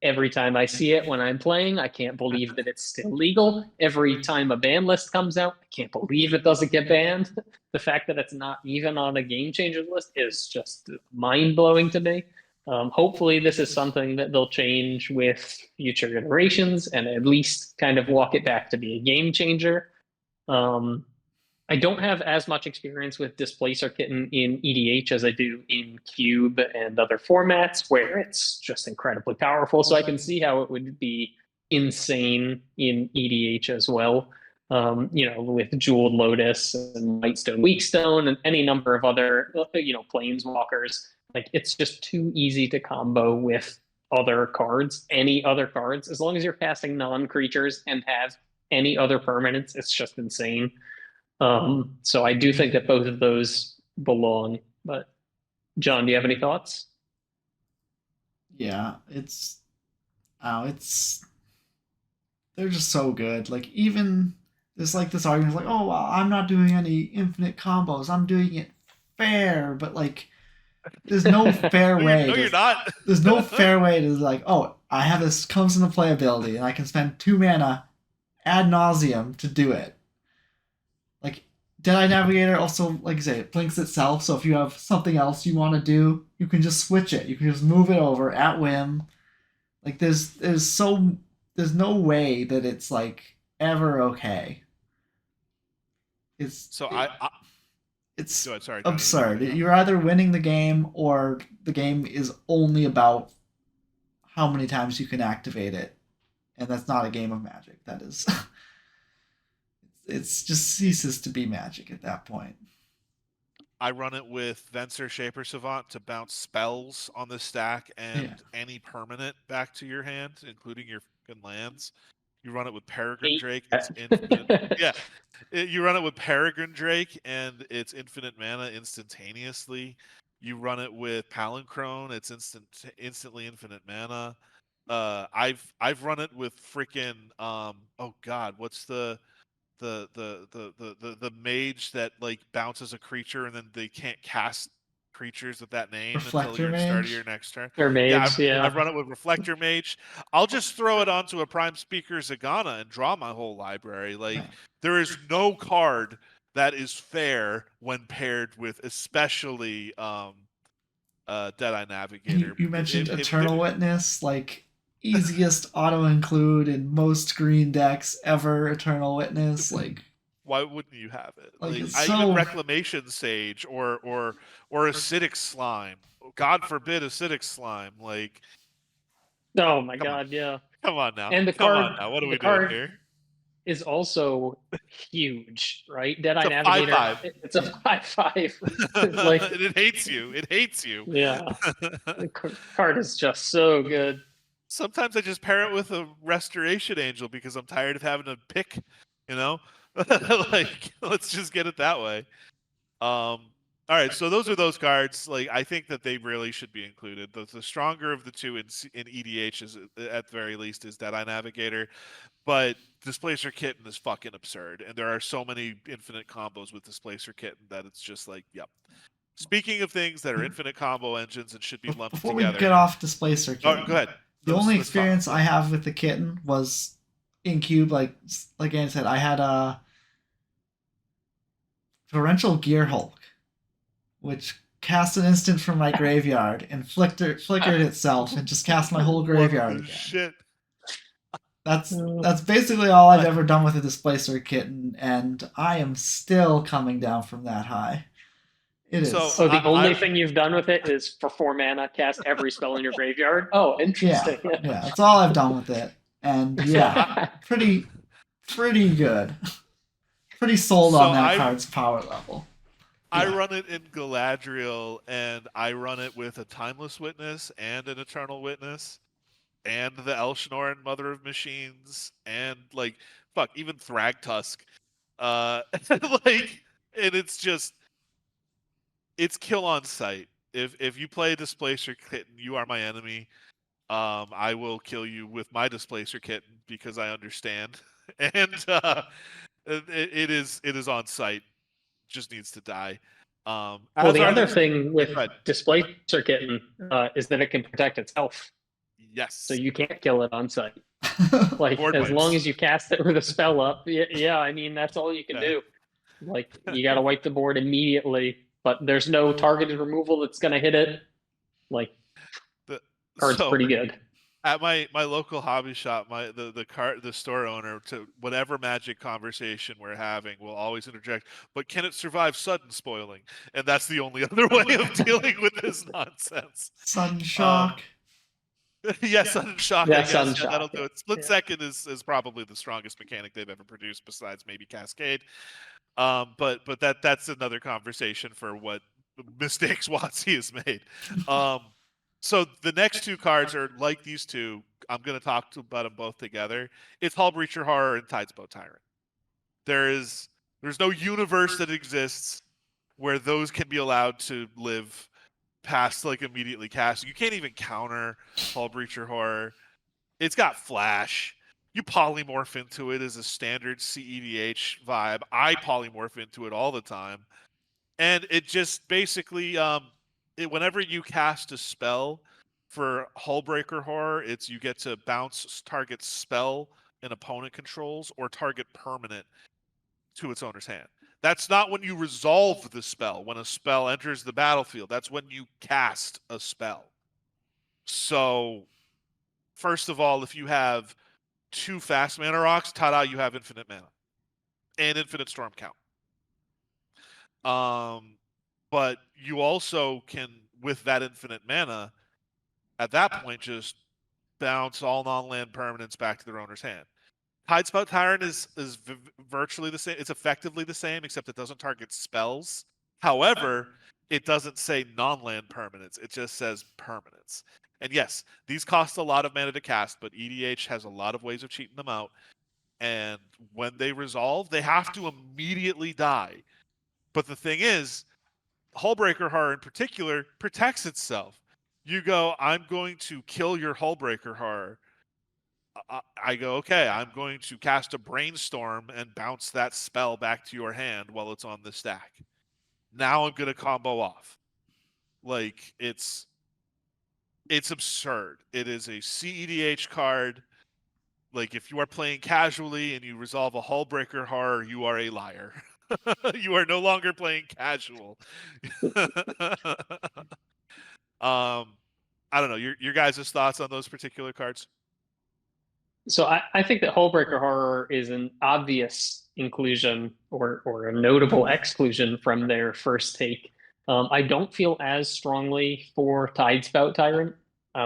every time I see it when I'm playing, I can't believe that it's still legal. Every time a ban list comes out, I can't believe it doesn't get banned. The fact that it's not even on a game changer list is just mind blowing to me. Hopefully, this is something that they'll change with future iterations and at least kind of walk it back to be a game changer. I don't have as much experience with Displacer Kitten in EDH as I do in Cube and other formats where it's just incredibly powerful. So I can see how it would be insane in EDH as well. With Jeweled Lotus and Whitestone Weakstone and any number of other, planeswalkers. Like, it's just too easy to combo with other cards, any other cards. As long as you're casting non-creatures and have any other permanents, it's just insane. So I do think that both of those belong. But John, do you have any thoughts? Yeah, they're just so good. Like, even there's like this argument like, oh, well, I'm not doing any infinite combos. I'm doing it fair, but like, there's no fair way. No, you're not. There's no fair way to like, oh, I have this comes into play ability, and I can spend 2 mana ad nauseum to do it. Like, Deadeye Navigator also, like I say, it blinks itself. So if you have something else you want to do, you can just switch it. You can just move it over at whim. Like, there's no way that it's like ever okay. It's sorry, absurd. You're either winning the game or the game is only about how many times you can activate it, and that's not a game of Magic. That is, it's just ceases to be Magic at that point. I run it with Venser Shaper Savant to bounce spells on the stack and any permanent back to your hand, including your fucking lands. You run it with Peregrine Drake. It's infinite. Yeah. You run it with Peregrine Drake, and it's infinite mana instantaneously. You run it with Palancrone. It's instantly infinite mana. I've run it with freaking oh god, what's the mage that like bounces a creature and then they can't cast creatures with that name until your start of your next turn. Or mage, I've run it with Reflector Mage. I'll just throw it onto a Prime Speaker Zagana and draw my whole library. Like, there is no card that is fair when paired with especially Deadeye Navigator. You mentioned Eternal Witness, like, easiest auto include in most green decks ever. Eternal Witness, like, why wouldn't you have it? Like, even Reclamation Sage or Acidic Slime. God forbid Acidic Slime. Like, oh my god, yeah. Come on now. And the Come card, on now. What are the we doing card here? is also huge, right? Deadeye It's a Navigator. 5/5. It's a 5/5. Like, And it hates you. It hates you. yeah, the card is just so good. Sometimes I just pair it with a Restoration Angel because I'm tired of having to pick, you know? Like, let's just get it that way. All right, so those are those cards. Like, I think that they really should be included. The stronger of the two in EDH is, at the very least, is Deadeye Navigator. But Displacer Kitten is fucking absurd, and there are so many infinite combos with Displacer Kitten that it's just like, yep. Speaking of things that are infinite combo engines and should be lumped Before together. we get off Displacer Kitten, go ahead. The only experience I have with the Kitten was in Cube. Like Andy said, I had a Torrential Gear Hulk, which cast an instant from my graveyard and flickered itself and just cast my whole graveyard again. Shit. That's basically all I've ever done with a Displacer Kitten, and I am still coming down from that high. It is. So the only thing you've done with it is for 4 mana, cast every spell in your graveyard? Oh, interesting. Yeah, that's all I've done with it. And yeah, pretty good. Pretty sold on that card's power level. I run it in Galadriel, and I run it with a Timeless Witness and an Eternal Witness, and the Elshnoran Mother of Machines, and like even Thragtusk. Like, and it's just, it's kill on sight. If you play Displacer Kitten, you are my enemy. I will kill you with my Displacer Kitten because I understand, and it is on sight. Just needs to die. Well, the other thing with Displacer Kitten is that it can protect itself. Yes. So you can't kill it on sight. Like, as long as you cast it with a spell up, yeah, I mean, that's all you can do. Like, you got to wipe the board immediately, but there's no targeted removal that's going to hit it. Like, the card's pretty good. At my local hobby shop, the store owner, to whatever Magic conversation we're having, will always interject, but can it survive sudden spoiling? And that's the only other way of dealing with this nonsense. Sudden shock. Yes, sudden shock. Yeah, I guess. sudden shock, That'll do it. Split second is probably the strongest mechanic they've ever produced, besides maybe Cascade. But that's another conversation for what mistakes WOTC has made. So the next two cards are like these two. I'm going to talk about them both together. It's Hullbreacher Horror and Tidespout Tyrant. There's no universe that exists where those can be allowed to live past like immediately casting. You can't even counter Hullbreacher Horror. It's got flash. You polymorph into it as a standard CEDH vibe. I polymorph into it all the time. And it just basically, whenever you cast a spell for Hullbreacher Horror, it's you get to bounce target spell an opponent controls or target permanent to its owner's hand. That's not when you resolve the spell, when a spell enters the battlefield. That's when you cast a spell. So, first of all, if you have 2 fast mana rocks, ta-da, you have infinite mana. And infinite storm count. But you also can, with that infinite mana, at that point, just bounce all non-land permanents back to their owner's hand. Tidespout Tyrant is virtually the same. It's effectively the same, except it doesn't target spells. However, it doesn't say non-land permanents. It just says permanents. And yes, these cost a lot of mana to cast, but EDH has a lot of ways of cheating them out. And when they resolve, they have to immediately die. But the thing is, Hullbreacher Horror in particular protects itself. You go, I'm going to kill your Hullbreacher Horror. I go, okay, I'm going to cast a Brainstorm and bounce that spell back to your hand while it's on the stack. Now I'm going to combo off. Like, it's absurd. It is a CEDH card. Like, if you are playing casually and you resolve a Hullbreacher Horror, you are a liar. You are no longer playing casual. I don't know. Your guys' thoughts on those particular cards? So I think that Hullbreacher Horror is an obvious inclusion or a notable exclusion from their first take. I don't feel as strongly for Tidespout Tyrant,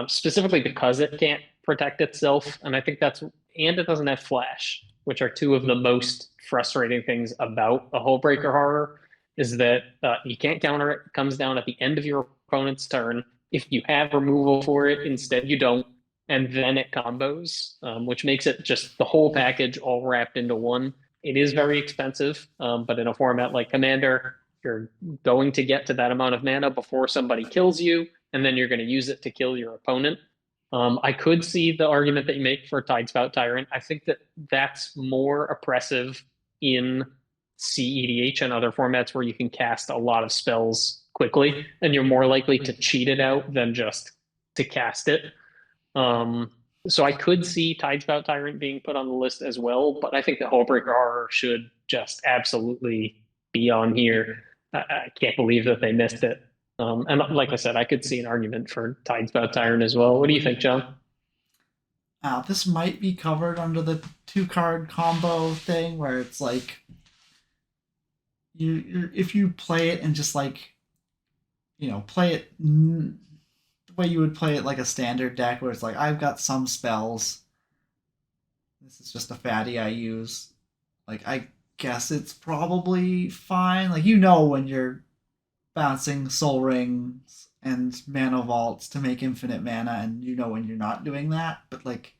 specifically because it can't protect itself, and I think that's, and it doesn't have flash, which are two of the most frustrating things about a hull breaker horror. Is that you can't counter it. It comes down at the end of your opponent's turn. If you have removal for it, instead you don't, and then it combos, which makes it just the whole package all wrapped into one. It is very expensive, but in a format like Commander, you're going to get to that amount of mana before somebody kills you, and then you're going to use it to kill your opponent. I could see the argument that you make for Tidespout Tyrant. I think that that's more oppressive in CEDH and other formats where you can cast a lot of spells quickly, and you're more likely to cheat it out than just to cast it. So I could see Tidespout Tyrant being put on the list as well, but I think that Hullbreaker Horror should just absolutely be on here. I can't believe that they missed it. And like I said, I could see an argument for Tidespout Tyrant as well. What do you think, John? This might be covered under the 2-card combo thing, where it's like if you play it and just like, play it the way you would play it like a standard deck, where it's like, I've got some spells. This is just a fatty I use. Like, I guess it's probably fine. Like, when you're bouncing Soul Rings and Mana Vaults to make infinite mana, and when you're not doing that, but like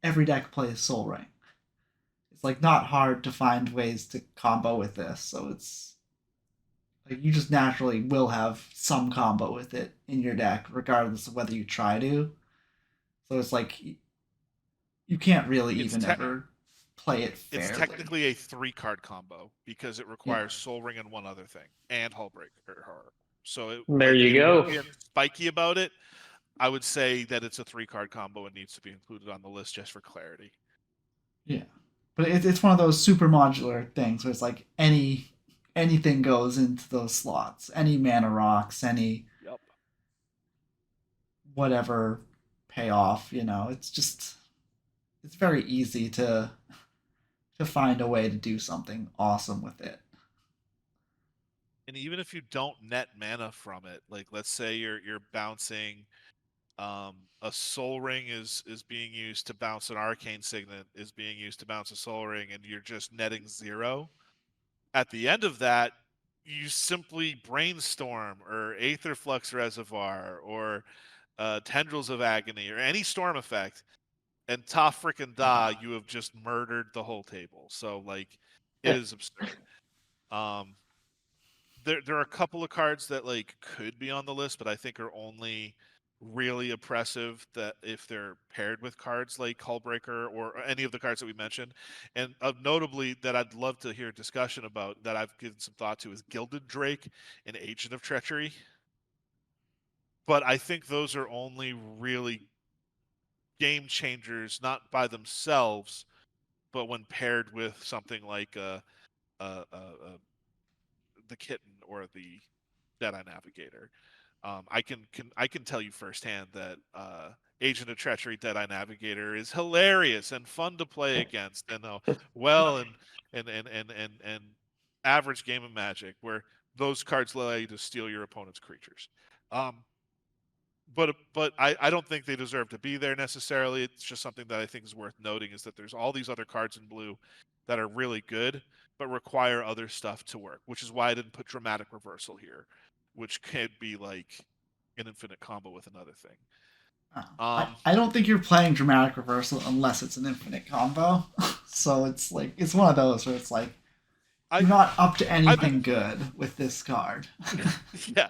every deck plays Soul Ring. It's like not hard to find ways to combo with this, so it's like you just naturally will have some combo with it in your deck, regardless of whether you try to. So it's like you can't really ever play it fairly. It's technically a 3-card combo because it requires Soul Ring and one other thing, and Hullbreaker Horror. So there you go. If you're spiky about it, I would say that it's a 3-card combo and needs to be included on the list just for clarity. Yeah, but it's one of those super modular things where it's like anything goes into those slots. Any mana rocks, any whatever payoff. It's very easy to find a way to do something awesome with it. And even if you don't net mana from it, like let's say you're bouncing a Soul Ring is being used to bounce an Arcane Signet, is being used to bounce a Soul Ring, and you're just netting 0. At the end of that, you simply Brainstorm or Aetherflux Reservoir or Tendrils of Agony or any storm effect, and ta frickin' da, you have just murdered the whole table. So like, it is absurd. There are a couple of cards that like could be on the list, but I think are only really oppressive that if they're paired with cards like Hullbreaker or any of the cards that we mentioned. And notably that I'd love to hear a discussion about, that I've given some thought to, is Gilded Drake and Agent of Treachery. But I think those are only really game changers, not by themselves, but when paired with something like the Kitten or the Deadeye Navigator. I can tell you firsthand that Agent of Treachery Deadeye Navigator is hilarious and fun to play against, and and average game of Magic where those cards allow you to steal your opponent's creatures. But I don't think they deserve to be there necessarily. It's just something that I think is worth noting, is that there's all these other cards in blue that are really good, but require other stuff to work, which is why I didn't put Dramatic Reversal here, which could be like an infinite combo with another thing. I don't think you're playing Dramatic Reversal unless it's an infinite combo. So it's like, it's one of those where it's like, you're not up to anything good with this card. Yeah.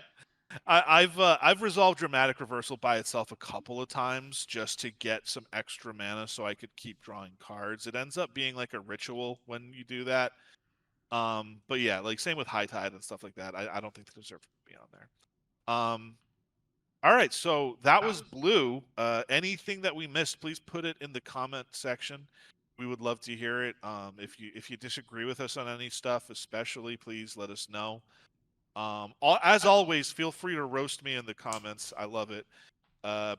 I've resolved Dramatic Reversal by itself a couple of times just to get some extra mana so I could keep drawing cards. It ends up being like a ritual when you do that. But yeah, like same with High Tide and stuff like that. I don't think they deserve to be on there. All right, so that was blue. Anything that we missed, please put it in the comment section. We would love to hear it. If you disagree with us on any stuff, especially, please let us know. As always, feel free to roast me in the comments. I love it. All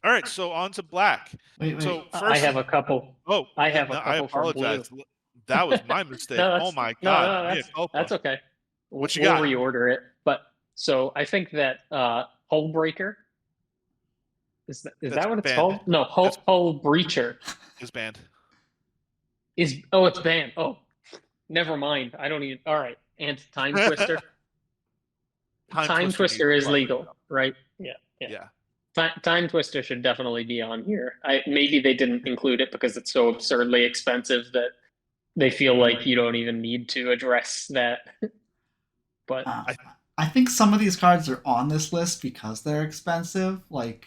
right, so on to black. Wait. So first, I have a couple. I apologize. For blue. That was my mistake. Oh my god. That's okay. What you got? We'll reorder it. But so I think that Hullbreaker Is That's that what it's banned. called? No, That's Hull Breacher is banned. is. Oh, it's banned. Oh, never mind. I don't even. All right. And Time Twister. Time Twister is legal, right? Yeah. Yeah. Time Twister should definitely be on here. Maybe they didn't include it because it's so absurdly expensive that they feel like you don't even need to address that. But I think some of these cards are on this list because they're expensive. Like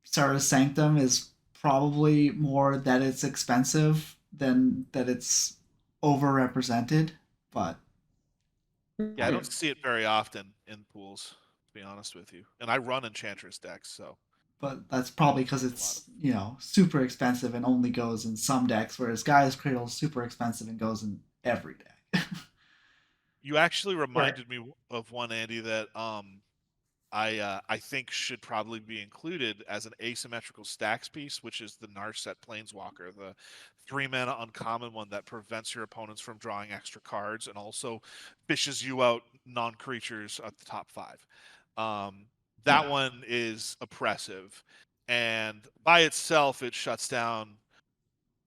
Sarah's Sanctum is probably more that it's expensive than that it's overrepresented. But Yeah, I don't see it very often in pools, to be honest with you. And I run Enchantress decks, so. but that's probably because it's super expensive and only goes in some decks, whereas Gaia's Cradle is super expensive and goes in every deck. You actually reminded me of one, Andy, that I think should probably be included as an asymmetrical stacks piece, which is the Narset Planeswalker, the 3-mana uncommon one that prevents your opponents from drawing extra cards and also fishes you out non-creatures at the top 5. That one is oppressive, and by itself it shuts down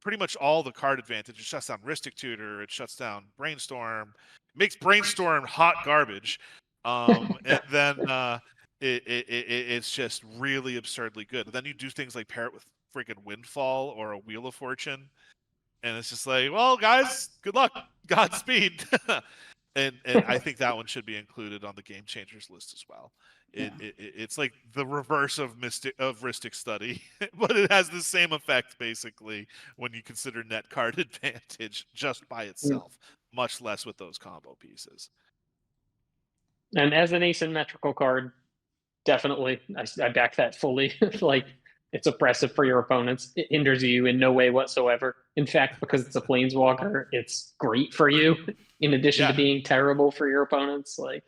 pretty much all the card advantage. It shuts down Rhystic Tutor, it shuts down Brainstorm, makes Brainstorm hot garbage, and then it's just really absurdly good. Then you do things like pair it with freaking Windfall or a Wheel of Fortune, and it's just like, well, guys, good luck, Godspeed. and I think that one should be included on the Game Changers list as well. It's like the reverse of Rhystic Study, but it has the same effect basically when you consider net card advantage just by itself, much less with those combo pieces. And as an asymmetrical card, definitely, I back that fully. Like, it's oppressive for your opponents. It hinders you in no way whatsoever. In fact, because it's a planeswalker, it's great for you. In addition to being terrible for your opponents, like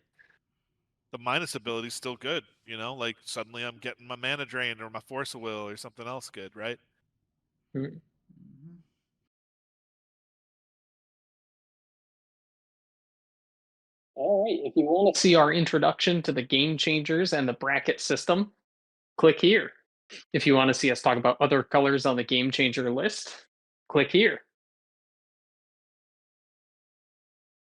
the minus ability is still good. Like suddenly I'm getting my mana drain or my Force of Will or something else good, right? Mm-hmm. All right. If you want to see our introduction to the Game Changers and the bracket system, click here. If you want to see us talk about other colors on the Game Changer list, click here.